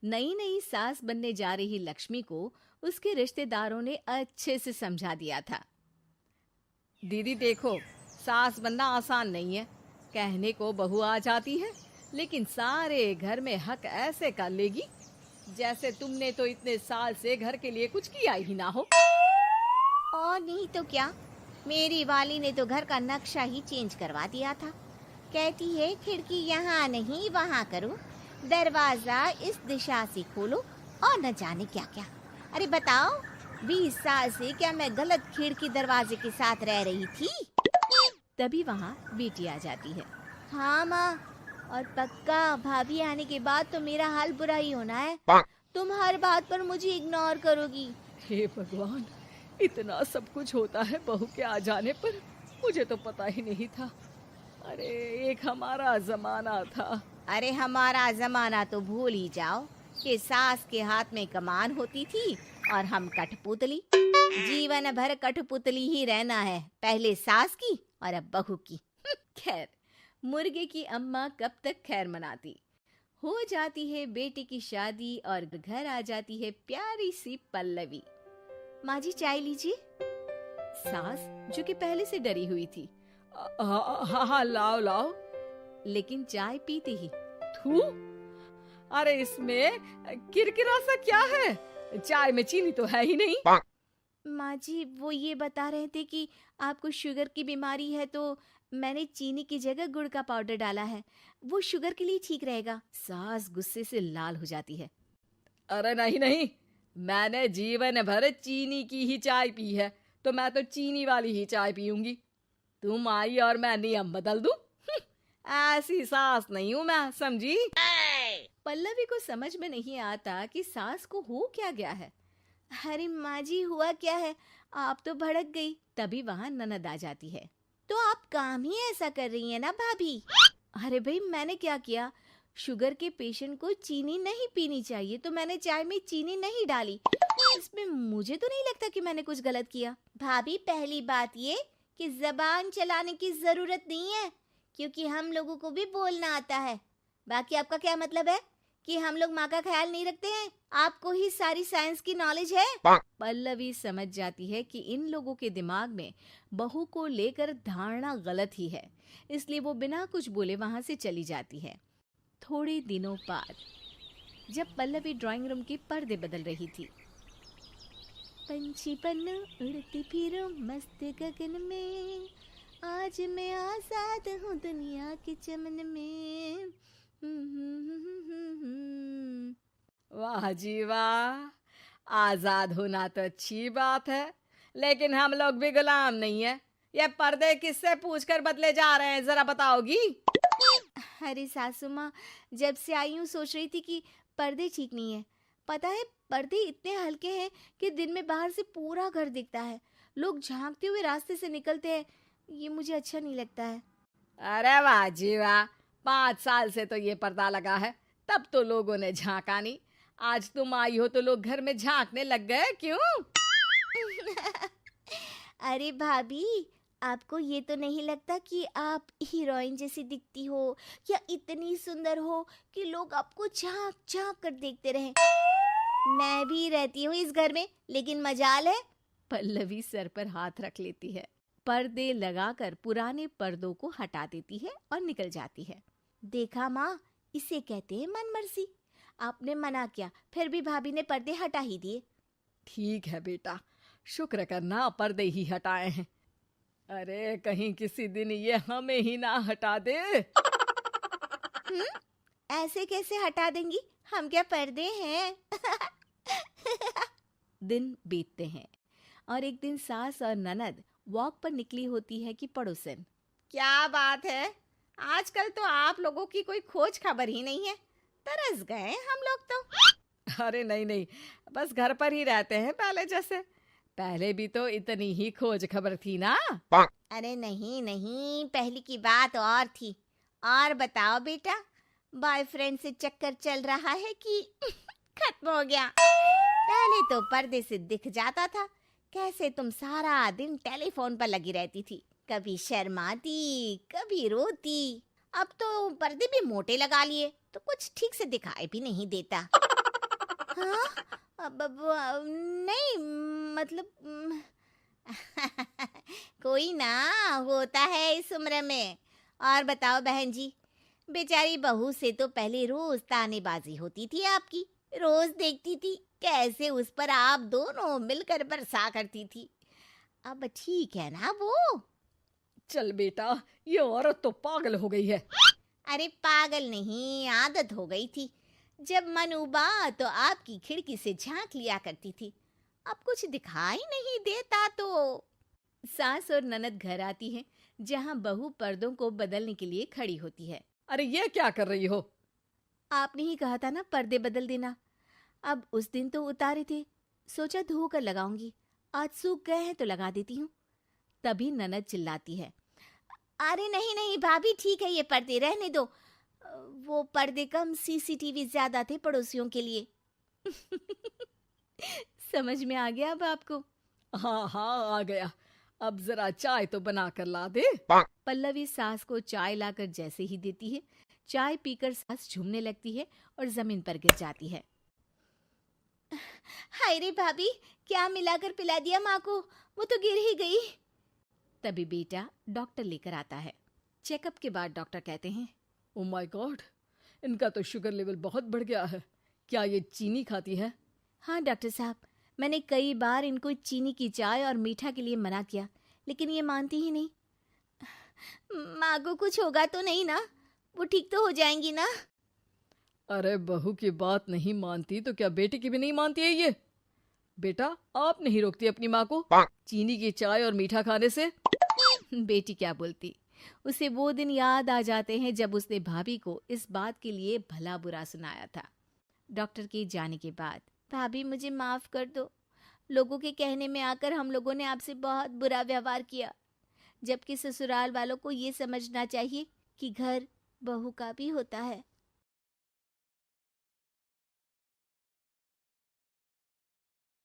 नई नई सास बनने जा रही लक्ष्मी को उसके रिश्तेदारों ने अच्छे से समझा दिया था। दीदी देखो, सास बनना आसान नहीं है। कहने को बहू आ जाती है, लेकिन सारे घर में हक ऐसे कर लेगी जैसे तुमने तो इतने साल से घर के लिए कुछ किया ही ना हो। और नहीं तो क्या, मेरी वाली ने तो घर का नक्शा ही चेंज करवा दिया था। कहती है खिड़की यहाँ नहीं वहाँ करो, दरवाजा इस दिशा से खोलो और न जाने क्या क्या। अरे बताओ, 20 साल से क्या मैं गलत खिड़की दरवाजे के साथ रह रही थी? तभी वहाँ बेटी आ जाती है। हाँ माँ, और पक्का भाभी आने के बाद तो मेरा हाल बुरा ही होना है। तुम हर बात पर मुझे इग्नोर करोगी। हे भगवान, इतना सब कुछ होता है बहू के आ जाने पर, मुझे तो पता ही नहीं था। अरे एक हमारा जमाना था। अरे हमारा जमाना तो भूल ही जाओ कि सास के हाथ में कमान होती थी और हम कठपुतली। जीवन भर कठपुतली ही रहना है, पहले सास की और अब बहू की। खैर, मुर्गे की अम्मा कब तक खैर मनाती। हो जाती है बेटी की शादी और घर आ जाती है प्यारी सी पल्लवी। माँ जी चाय लीजिए। सास जो कि पहले से डरी हुई थी, हाँ हाँ लाओ लाओ, लेकिन चाय पीती ही थू, अरे इसमें किरकिरा सा क्या है, चाय में चीनी तो है ही नहीं। माँ जी वो ये बता रहे थे कि आपको शुगर की बीमारी है, तो मैंने चीनी की जगह गुड़ का पाउडर डाला है, वो शुगर के लिए ठीक रहेगा। सास गुस्से से लाल हो जाती है। अरे नहीं नहीं, मैंने जीवन भर चीनी की ही चाय पी है, तो मैं तो चीनी वाली ही चाय पीऊंगी। तुम आई और मैं नियम बदल दूं? ऐसी सास नहीं हूं मैं, समझी? पल्लवी को समझ में नहीं आता कि सास को हो क्या गया है। अरे माँ जी हुआ क्या है, आप तो भड़क गई। तभी वहां ननद आ जाती है। तो आप काम ही ऐसा कर रही हैं ना भाभी? अरे भाई मैंने क्या किया, शुगर के पेशेंट को चीनी नहीं पीनी चाहिए तो मैंने चाय में चीनी नहीं डाली। इसमें मुझे तो नहीं लगता कि मैंने कुछ गलत किया। भाभी पहली बात ये कि जबान चलाने की जरूरत नहीं है, क्योंकि हम लोगों को भी बोलना आता है। बाकी आपका क्या मतलब है कि हम लोग माँ का ख्याल नहीं रखते हैं? आपको ही सारी साइंस की नॉलेज है। पल्लवी समझ जाती है कि इन लोगों के दिमाग में बहू को लेकर धारणा गलत ही है, इसलिए वो बिना कुछ बोले वहां से चली जाती है। थोड़े दिनों बाद जब पल्लवी ड्राइंग रूम के पर्दे बदल रही थी, पंछी पन्नू उड़ती फिरूं मस्त गगन में, आज मैं आजाद हूँ दुनिया के चमन में। वाह जी वाह, आजाद होना तो अच्छी बात है, लेकिन हम लोग भी गुलाम नहीं है। ये पर्दे किससे पूछकर बदले जा रहे हैं, जरा बताओगी? अरे सासू माँ, जब से आई हूँ सोच रही थी कि पर्दे ठीक नहीं है। पता है पर्दे इतने हल्के हैं कि दिन में बाहर से पूरा घर दिखता है, लोग झांकते हुए रास्ते से निकलते हैं, ये मुझे अच्छा नहीं लगता है। अरे वाह जी वाह, 5 साल से तो ये पर्दा लगा है, तब तो लोगों ने झांका नहीं। आज तुम आई हो तो लोग घर में झांकने लग गए, क्यों? अरे भाभी, आपको ये तो नहीं लगता कि आप हीरोइन जैसी दिखती हो या इतनी सुंदर हो कि लोग आपको झांक झांक कर देखते रहें? मैं भी रहती हूँ इस घर में, लेकिन मजाल है। पल्लवी सर पर हाथ रख लेती है, पर्दे लगाकर पुराने पर्दों को हटा देती है और निकल जाती है। देखा माँ, इसे कहते हैं मनमर्जी। आपने मना किया, फिर भी भाभी ने पर्दे हटा ही दिए। ठीक है बेटा, शुक्र करना पर्दे ही हटाए हैं। अरे कहीं किसी दिन ये हमें ही ना हटा दे। ऐसे कैसे हटा देंगी, हम क्या पर्दे हैं? दिन बीतते हैं और एक दिन सास और ननद वॉक पर निकली होती है कि पड़ोसन, क्या बात है, आजकल तो आप लोगों की कोई खोज खबर ही नहीं है। तरस गए हम लोग तो। अरे नहीं नहीं, बस घर पर ही रहते हैं पहले जैसे। पहले भी तो इतनी ही खोज खबर थी ना। अरे नहीं नहीं, पहले की बात और थी। और बताओ बेटा, बॉयफ्रेंड से चक्कर चल रहा है कि खत्म हो गया? पहले तो पर्दे से दिख जाता था कैसे तुम सारा दिन टेलीफोन पर लगी रहती थी, कभी शर्माती कभी रोती। अब तो पर्दे भी मोटे लगा लिए तो कुछ ठीक से दिखाई भी नहीं देता। हाँ? नहीं, मतलब कोई ना होता है इस उम्र में। और बताओ बहन जी, बेचारी बहू से तो पहले रोज तानेबाजी होती थी आपकी, रोज देखती थी कैसे उस पर आप दोनों मिलकर बरसा करती थी। अब ठीक है ना वो? चल बेटा, ये औरत तो पागल हो गई है। अरे पागल नहीं, आदत हो गई थी। जब मन उबा तो आपकी खिड़की से झांक लिया करती थी। अब कुछ दिखाई नहीं देता तो। सास और ननद घर आती हैं, जहां बहू पर्दों को बदलने के लिए खड़ी होती है। अरे ये क्या कर रही हो? आपने ही कहा था ना पर्दे बदल देना। अब उस दिन तो उतारे थे, सोचा धो कर लगाऊंगी, आज सूख गए हैं तो लगा देती हूँ। तभी ननद चिल्लाती है, अरे नहीं नहीं भाभी, ठीक है ये पर्दे रहने दो। वो पर्दे कम, सीसीटीवी ज्यादा थे पड़ोसियों के लिए। समझ में आ गया अब आपको? हाँ हाँ, आ गया। अब जरा चाय तो बना कर ला दे। पल्लवी सास को चाय लाकर जैसे ही देती है, चाय पीकर सास झूमने लगती है और जमीन पर गिर जाती है। हाय रे भाभी, क्या मिलाकर पिला दिया माँ को, वो तो गिर ही गई। तभी बेटा डॉक्टर लेकर आता है। चेकअप के बाद डॉक्टर कहते हैं, ओ माय गॉड, इनका तो शुगर लेवल बहुत बढ़ गया है। क्या ये चीनी खाती है? हाँ डॉक्टर साहब, मैंने कई बार इनको चीनी की चाय और मीठा के लिए मना किया, लेकिन ये मानती ही नहीं। माँ को कुछ होगा तो नहीं ना? वो ठीक तो हो जाएंगी ना? अरे बहू की बात नहीं मानती तो क्या बेटी की भी नहीं मानती है ये? बेटा, आप नहीं रोकती अपनी माँ को चीनी की चाय और मीठा खाने से? बेटी क्या बोलती, उसे वो दिन याद आ जाते हैं जब उसने भाभी को इस बात के लिए भला बुरा सुनाया था। डॉक्टर के जाने के बाद, भाभी मुझे माफ कर दो, लोगों के कहने में आकर हम लोगों ने आपसे बहुत बुरा व्यवहार किया, जबकि ससुराल वालों को ये समझना चाहिए कि घर बहू का भी होता है।